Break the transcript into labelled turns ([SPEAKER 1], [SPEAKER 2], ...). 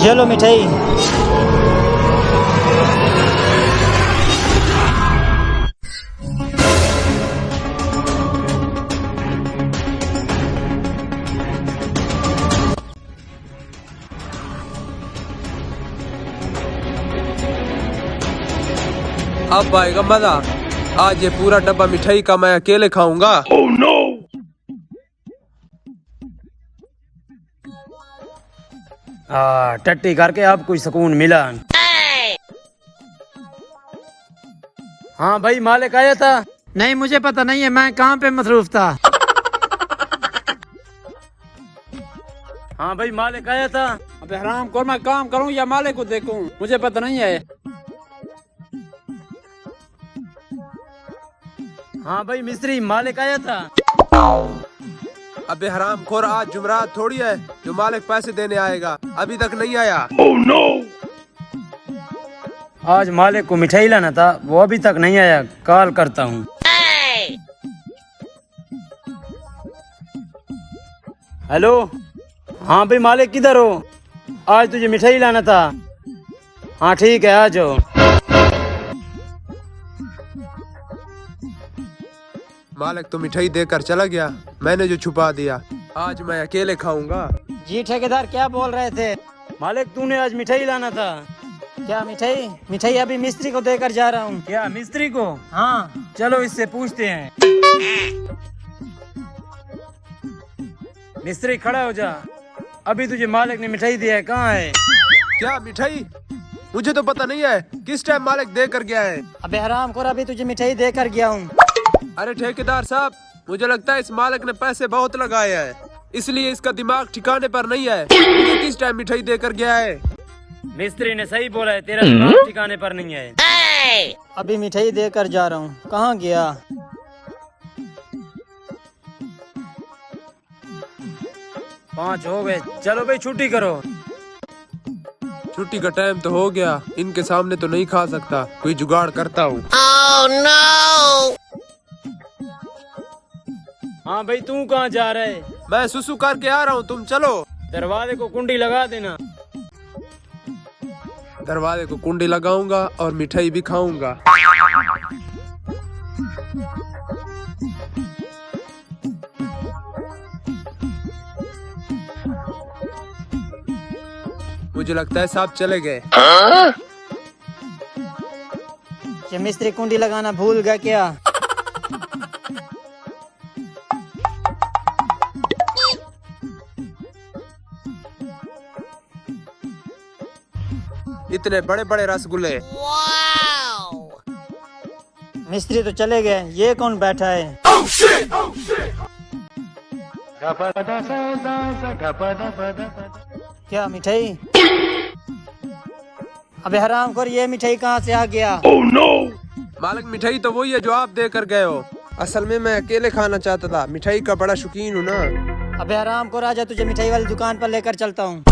[SPEAKER 1] ये लो मिठाई।
[SPEAKER 2] अब आएगा मजा। आज ये पूरा डब्बा मिठाई का मैं अकेले खाऊंगा।
[SPEAKER 3] Oh no!
[SPEAKER 1] टट्टी करके अब कुछ सुकून मिला। हाँ भाई, मालिक आया था? नहीं, मुझे पता नहीं है, मैं कहाँ पे मसरूफ था। हाँ भाई, मालिक आया था।
[SPEAKER 4] अबे हराम खोर, मैं काम करूं या मालिक को देखूं, मुझे पता नहीं है।
[SPEAKER 1] हाँ भाई मिस्त्री, मालिक आया था।
[SPEAKER 2] अबे हराम खोर, आज जुमरात थोड़ी है जो मालिक पैसे देने आएगा। अभी तक नहीं आया।
[SPEAKER 3] Oh no!
[SPEAKER 1] आज मालिक को मिठाई लाना था, वो अभी तक नहीं आया। कॉल करता हूँ। हेलो। हाँ भाई, मालिक किधर हो? आज तुझे मिठाई लाना था। हाँ ठीक है, आ जाओ।
[SPEAKER 2] मालिक तो मिठाई देकर चला गया, मैंने जो छुपा दिया। आज मैं अकेले खाऊंगा।
[SPEAKER 1] जी ठेकेदार, क्या बोल रहे थे? मालिक, तूने आज मिठाई लाना था। क्या मिठाई? मिठाई अभी मिस्त्री को देकर जा रहा हूँ। क्या मिस्त्री को? हाँ, चलो इससे पूछते हैं। मिस्त्री खड़ा हो जा। अभी तुझे मालिक ने मिठाई दिया है, कहाँ है?
[SPEAKER 2] क्या मिठाई? मुझे तो पता नहीं है किस टाइम मालिक देकर गया है।
[SPEAKER 1] अबे हराम खोर, अभी तुझे मिठाई देकर गया हूँ।
[SPEAKER 2] अरे ठेकेदार साहब, मुझे लगता है इस मालिक ने पैसे बहुत लगाए हैं, इसलिए इसका दिमाग ठिकाने पर नहीं है। मुझे किस टाइम मिठाई देकर गया है?
[SPEAKER 1] मिस्त्री ने सही बोला है, तेरा दिमाग ठिकाने पर नहीं है। अभी मिठाई देकर जा रहा हूँ, कहाँ गया? 5 हो गए, चलो भाई छुट्टी करो।
[SPEAKER 2] छुट्टी का टाइम तो हो गया, इनके सामने तो नहीं खा सकता, कोई जुगाड़ करता हूँ।
[SPEAKER 1] हाँ भाई, तू कहाँ जा रहा है?
[SPEAKER 2] मैं सुसु करके आ रहा हूँ, तुम चलो।
[SPEAKER 1] दरवाजे को कुंडी लगा देना।
[SPEAKER 2] दरवाजे को कुंडी लगाऊंगा और मिठाई भी खाऊंगा। मुझे लगता है साहब चले गए।
[SPEAKER 1] ये मिस्त्री कुंडी लगाना भूल गया क्या?
[SPEAKER 2] इतने बड़े बड़े रसगुल्ले।
[SPEAKER 1] मिस्त्री तो चले गए, ये कौन बैठा है? क्या मिठाई? अबे हराम खोर, ये मिठाई कहाँ से आ गया?
[SPEAKER 3] Oh no!
[SPEAKER 2] मालिक, मिठाई तो वही है जो आप देकर गए हो। असल में मैं अकेले खाना चाहता था, मिठाई का बड़ा शौकीन हूँ ना।
[SPEAKER 1] अबे हराम खोर, आजा, तुझे मिठाई वाली दुकान पर लेकर चलता हूँ।